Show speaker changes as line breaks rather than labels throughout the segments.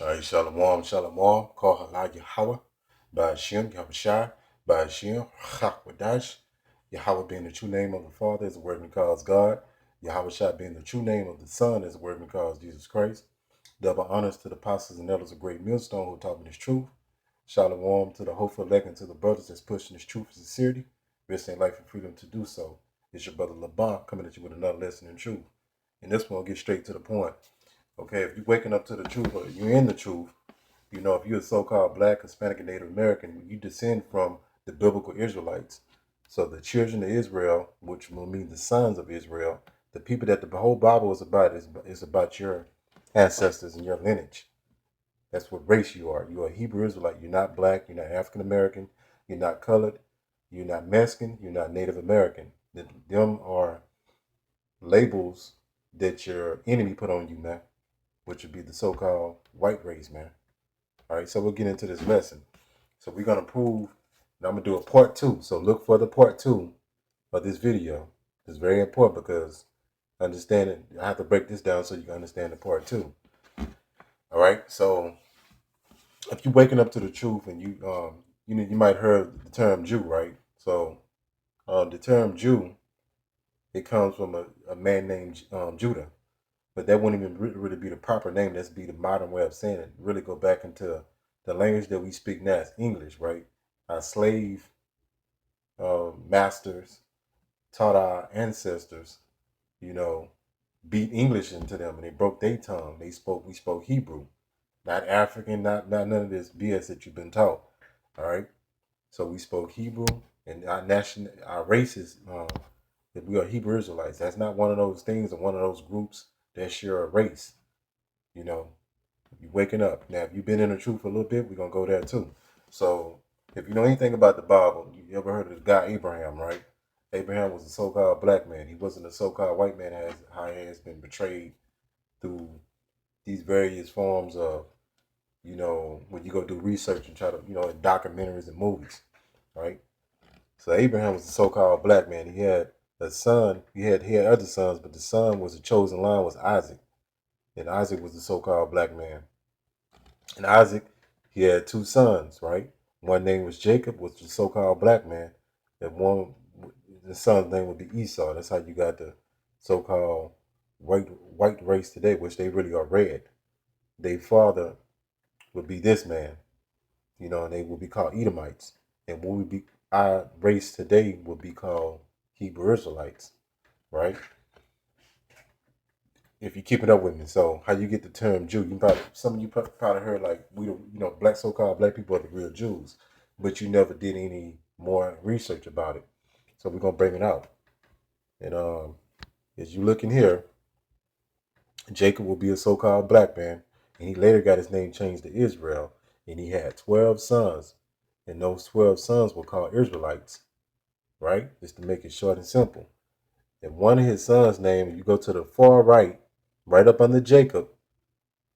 All right, Shalom, Shalom, call Hala Yahweh, Ba'ashim, Yahushai, Ba'ashim, Chakwadash, Yahweh being the true name of the Father is the word and calls God, Yahushai being the true name of the Son is the word and calls Jesus Christ. Double honors to the apostles and elders of Great Millstone who taught me this truth. Shalom to the hopeful elect and to the brothers that's pushing this truth with sincerity, risking life and freedom to do so. It's your brother Laban coming at you with another lesson in truth. And this one will get straight to the point. Okay, if you're waking up to the truth or you're in the truth, you know, if you're a so-called Black, Hispanic, and Native American, you descend from the biblical Israelites. So the children of Israel, which will mean the sons of Israel, the people that the whole Bible is about is about your ancestors and your lineage. That's what race you are. You're a Hebrew Israelite. You're not Black. You're not African American. You're not colored. You're not Mexican. You're not Native American. Them are labels that your enemy put on you, man, which would be the so-called white race, man. All right, so we'll get into this lesson. So we're going to prove, and I'm going to do a part 2. So look for the part 2 of this video. It's very important because understand it. I have to break this down so you can understand the part 2. All right, so if you're waking up to the truth and you might heard the term Jew, right? So the term Jew, it comes from a man named Judah. But that wouldn't even really be the proper name. That's be the modern way of saying it. Really go back into the language that we speak now is English, right? Our slave masters taught our ancestors, you know, beat English into them, and they broke their tongue. We spoke Hebrew, not African, not none of this BS that you've been taught. All right, so we spoke Hebrew, and our race is that we are Hebrew Israelites. That's not one of those things or one of those groups that's your race. You know, you're waking up. Now, if you've been in the truth for a little bit, we're going to go there too. So, if you know anything about the Bible, you ever heard of the guy Abraham, right? Abraham was a so-called black man. He wasn't a so-called white man as how he has been portrayed through these various forms of, you know, when you go do research and try to, you know, in documentaries and movies, right? So Abraham was a so-called black man. He had a son. He had other sons, but the son was the chosen line was Isaac. And Isaac was the so-called black man. And Isaac, he had 2 sons, right? One name was Jacob, was the so-called black man. And the son's name would be Esau. That's how you got the so-called white race today, which they really are red. Their father would be this man, you know, and they would be called Edomites. And our race today would be called Hebrew Israelites, right? If you're keeping up with me. So how you get the term Jew? Some of you probably heard like black so-called black people are the real Jews, but you never did any more research about it. So we're gonna bring it out. And as you look in here, Jacob will be a so-called black man, and he later got his name changed to Israel, and he had 12 sons, and those 12 sons were called Israelites, right? Just to make it short and simple. And one of his sons' name, if you go to the far right, right up under Jacob,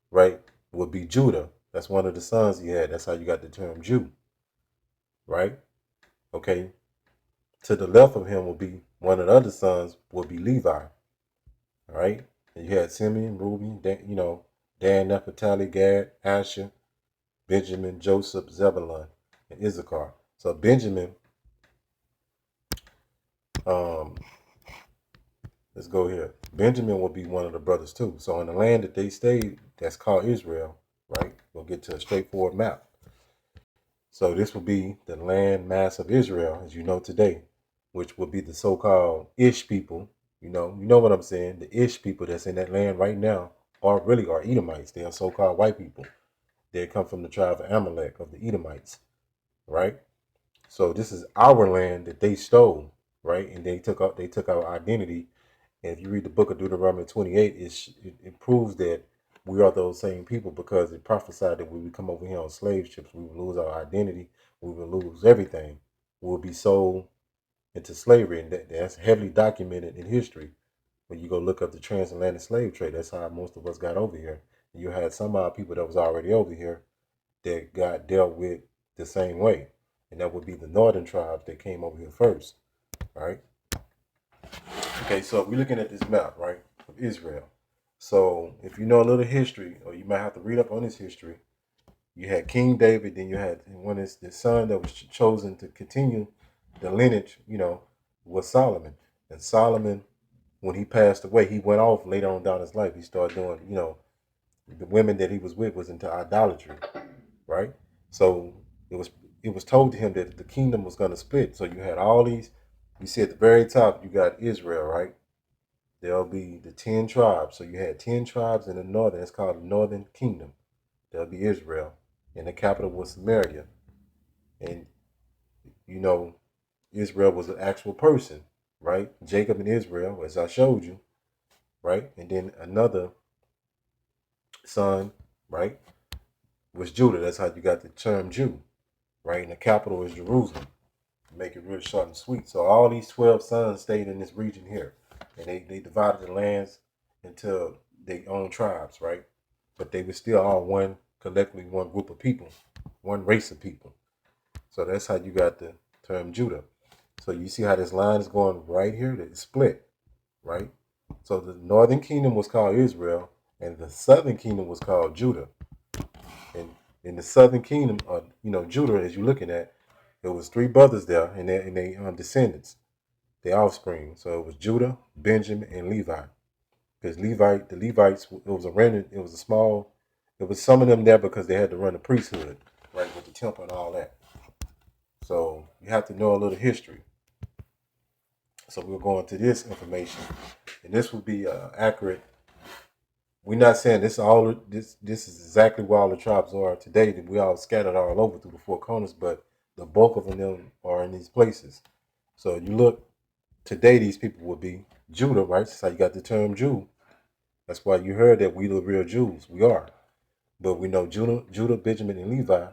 right, would be Judah. That's one of the sons he had. That's how you got the term Jew, right? Okay. To the left of him will be one of the other sons will be Levi, all right? And you had Simeon, Reuben, Dan, Naphtali, Gad, Asher, Benjamin, Joseph, Zebulun, and Issachar. So Benjamin, let's go here. Benjamin will be one of the brothers too. So in the land that they stayed, that's called Israel, right? We'll get to a straightforward map. So this will be the land mass of Israel, as you know today, which will be the so-called Ish people. You know what I'm saying? The Ish people that's in that land right now are Edomites. They are so-called white people. They come from the tribe of Amalek of the Edomites, right? So this is our land that they stole, right? And they took our identity. And if you read the book of Deuteronomy 28, it proves that we are those same people because it prophesied that when we come over here on slave ships, we will lose our identity, we will lose everything, we will be sold into slavery, and that's heavily documented in history. When you go look up the transatlantic slave trade, that's how most of us got over here. And you had some people that was already over here that got dealt with the same way, and that would be the northern tribes that came over here first, right? Okay, so we're looking at this map, right, of Israel. So if you know a little history, or you might have to read up on this history, you had King David, then you had one is the son that was chosen to continue the lineage, was Solomon. And Solomon, when he passed away, he went off later on down his life. He started doing, the women that he was with was into idolatry, right? So it was it was told to him that the kingdom was going to split. So you had all these. You see at the very top, you got Israel, right? There'll be the 10 tribes. So you had 10 tribes in the northern. It's called the Northern Kingdom. There'll be Israel, and the capital was Samaria. And you know, Israel was an actual person, right? Jacob and Israel, as I showed you, right? And then another son, right, was Judah. That's how you got the term Jew, right? And the capital is Jerusalem. Make it real short and sweet. So all these 12 sons stayed in this region here, and they divided the lands into their own tribes, right? But they were still all one, collectively one group of people, one race of people. So that's how you got the term Judah. So you see how this line is going right here? That it's split, right? So the northern kingdom was called Israel, and the southern kingdom was called Judah. And in the southern kingdom, Judah, as you're looking at, there was three brothers there, and they descendants, their offspring. So it was Judah, Benjamin, and Levi. Because the Levites, it was a remnant, it was a small, it was some of them there because they had to run the priesthood, right, with the temple and all that. So you have to know a little history. So we'll go into this information, and this will be accurate. We're not saying this is exactly where all the tribes are today. That we all scattered all over through the four corners, but the bulk of them are in these places. So you look today, these people will be Judah, right? That's how you got the term Jew. That's why you heard that we the real Jews. We are, but we know Judah, Benjamin, and Levi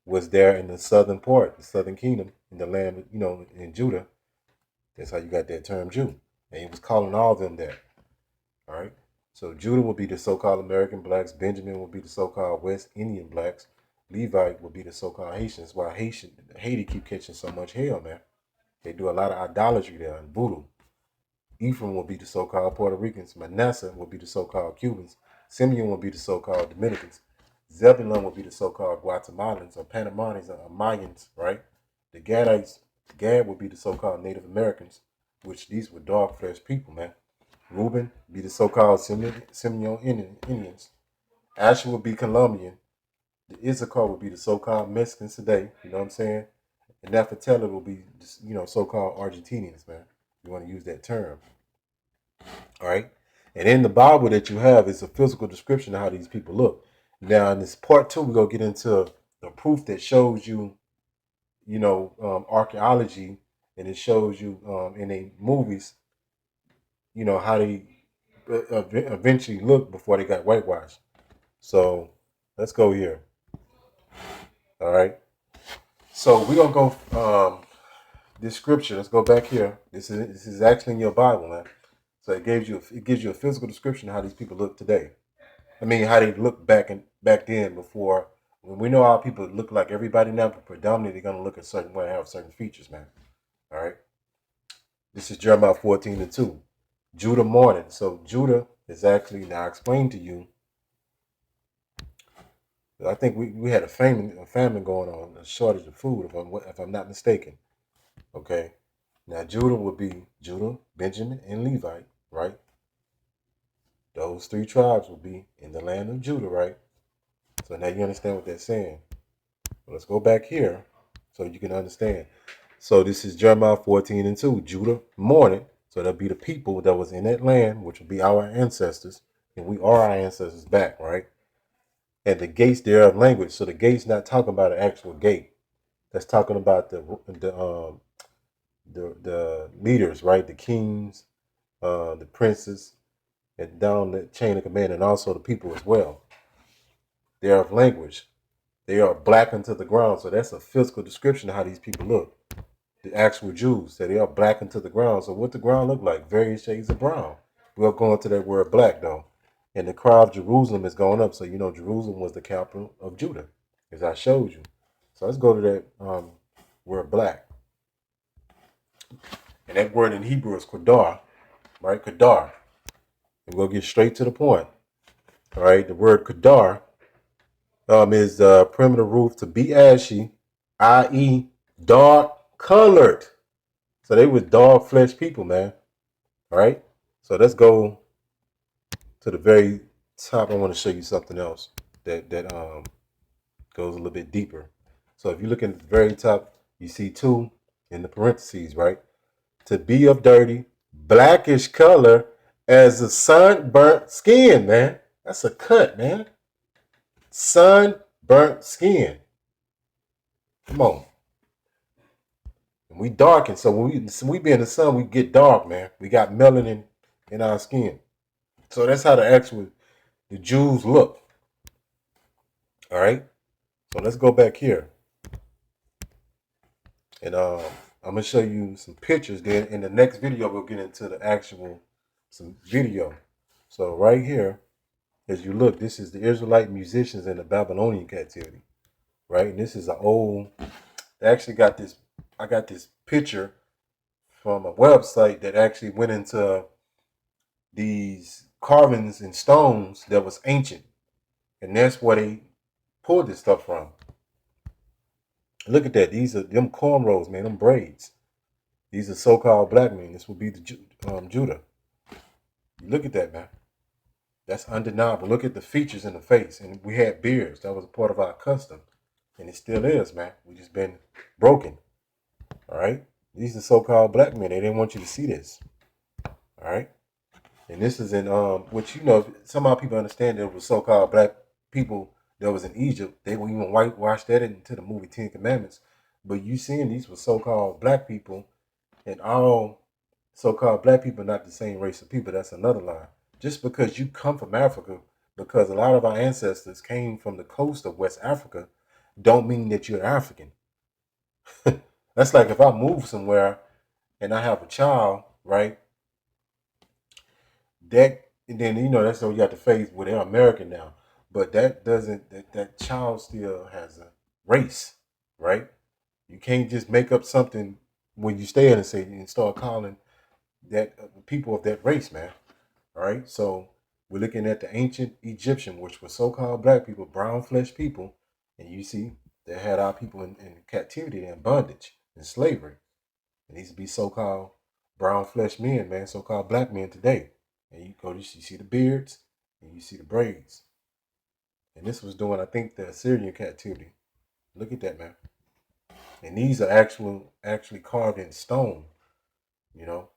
was there in the southern part, the southern kingdom, in the land, in Judah. That's how you got that term Jew. And he was calling all of them that. All right. So Judah will be the so-called American blacks. Benjamin will be the so-called West Indian blacks. Levi will be the so-called Haitians. Why Haiti keep catching so much hell, man. They do a lot of idolatry there and voodoo. Ephraim will be the so-called Puerto Ricans. Manasseh will be the so-called Cubans. Simeon will be the so-called Dominicans. Zebulun will be the so-called Guatemalans or Panamanians or Mayans, right? The Gad will be the so-called Native Americans, which these were dog-flesh people, man. Reuben be the so-called Simeon Indians. Asher will be Colombian. The Issachar will be the so-called Mexicans today. You know what I'm saying? And Naphtali will be, so-called Argentinians, man. You want to use that term. All right. And in the Bible that you have is a physical description of how these people look. Now, in this part two, we're going to get into the proof that shows you, archaeology, and it shows you in the movies, how they eventually look before they got whitewashed. So let's go here. All right. So we're gonna go this scripture. Let's go back here. This is actually in your Bible, man. So it gives you a physical description of how these people look today. I mean, how they look back then before. When we know how people look like everybody now, but predominantly they're gonna look a certain way, have certain features, man. All right. This is Jeremiah 14:2. Judah mourning. So Judah is actually, now I explained to you. I think we had a famine going on, a shortage of food, if I'm not mistaken. Okay. Now Judah would be Judah, Benjamin, and Levite, right? Those three tribes will be in the land of Judah, right? So now you understand what they're saying. Well, let's go back here so you can understand. So this is Jeremiah 14:2. Judah mourning. So that'll be the people that was in that land, which will be our ancestors, and we are our ancestors back, right? And the gates thereof language. So the gate's not talking about an actual gate. That's talking about the leaders, right? The kings, the princes, and down the chain of command, and also the people as well. Thereof language. They are black unto the ground. So that's a physical description of how these people look. The actual Jews, that they are black into the ground. So what the ground look like? Various shades of brown. We'll go into that word black though. And the cry of Jerusalem is going up. So Jerusalem was the capital of Judah, as I showed you. So let's go to that word black. And that word in Hebrew is Kedar, right? Kedar. And we'll get straight to the point. All right, the word kadar is primitive roof to be ashy, i.e., dark colored. So they was dog flesh people, man. All right. So let's go to the very top. I want to show you something else that goes a little bit deeper. So if you look at the very top, you see two in the parentheses, right? To be of dirty, blackish color as a sunburnt skin, man. That's a cut, man. Sunburnt skin. Come on. And we darken, so when we be in the sun, we get dark, man. We got melanin in our skin. So that's how the Jews look. All right. So let's go back here. And I'm gonna show you some pictures. Then in the next video, we'll get into the actual some video. So right here, as you look, this is the Israelite musicians in the Babylonian captivity, right? And this is an old. They actually got this. I got this picture from a website that actually went into these carvings and stones that was ancient, and that's where they pulled this stuff from. Look at that. These are them cornrows, man. Them braids. These are so-called black men. This would be the Judah. Look at that, man. That's undeniable. Look at the features in the face. And we had beards. That was a part of our custom. And it still is, man. We just been broken. All right? These are so-called black men. They didn't want you to see this. All right? And this is in, which, you know, somehow people understand there was so-called black people that was in Egypt. They will even whitewash that into the movie Ten Commandments. But you seeing these were so-called black people, and all so-called black people are not the same race of people. That's another lie. Just because you come from Africa, because a lot of our ancestors came from the coast of West Africa, don't mean that you're African. That's like if I move somewhere and I have a child, right? That, and then, you know, that's what you have to face with they're American now. But that doesn't, that child still has a race, right? You can't just make up something when you stay in a city and start calling that people of that race, man. All right. So we're looking at the ancient Egyptian, which was so-called black people, brown flesh people, and you see they had our people in captivity and bondage and slavery. And these be so-called brown flesh men, man, so-called black men today. And you see the beards and you see the braids. And this was doing, I think, the Assyrian captivity. Look at that, man. And these are actually carved in stone, you know.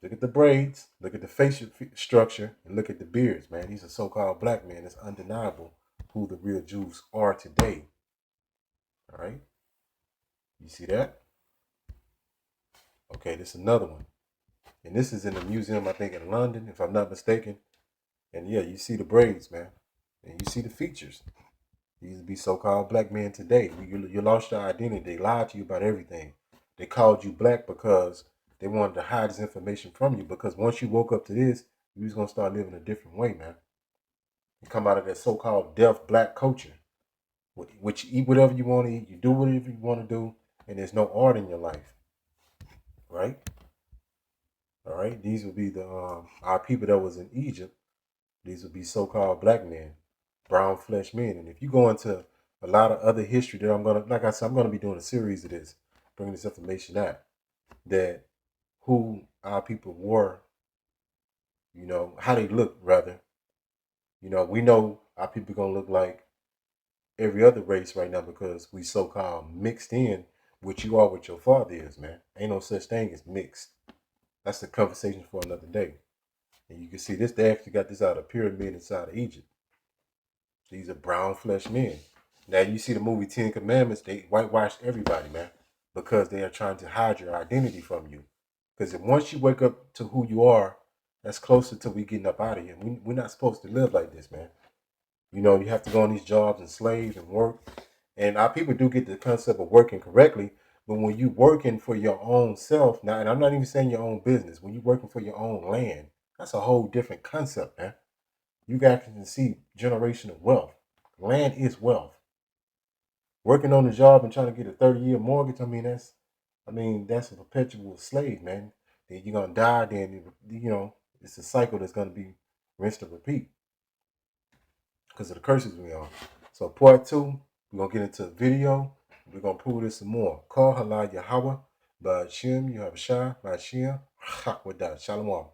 Look at the braids, look at the facial structure, and look at the beards, man. These are so-called black men. It's undeniable who the real Jews are today. All right? You see that? Okay, this is another one. And this is in the museum, I think, in London, if I'm not mistaken. And yeah, you see the braids, man. And you see the features. These would be so-called black men today. You lost your identity. They lied to you about everything. They called you black because they wanted to hide this information from you. Because once you woke up to this, you was going to start living a different way, man. You come out of that so-called deaf black culture, which you eat whatever you want to eat, you do whatever you want to do, and there's no art in your life, right? All right. These would be the our people that was in Egypt. These would be so-called black men, brown flesh men. And if you go into a lot of other history that like I said, I'm gonna be doing a series of this, bringing this information out, that who our people were, you know, how they look rather. You know, we know our people gonna look like every other race right now because we so-called mixed in what you are, what your father is, man. Ain't no such thing as mixed. That's the conversation for another day. And you can see this, they actually got this out of pyramid inside of Egypt. These are brown flesh men. Now you see the movie Ten Commandments, they whitewashed everybody, man, because they are trying to hide your identity from you. Because once you wake up to who you are, that's closer to we getting up out of here. We're not supposed to live like this, man. You know, you have to go on these jobs and slave and work. And our people do get the concept of working correctly, but when you working for your own self, now, and I'm not even saying your own business, when you're working for your own land, that's a whole different concept, man. You guys can see generational wealth. Land is wealth. Working on the job and trying to get a 30-year mortgage, I mean, that's a perpetual slave, man. Then you're gonna die, then you know, It's a cycle that's going to be rinsed and repeat because of the curses we on. So part 2, we're going to get into the video. We're going to prove this some more. Call Halal Yahweh, Ba'ashim, Yahushua, Ba'ashim, Chakwadah. Shalom.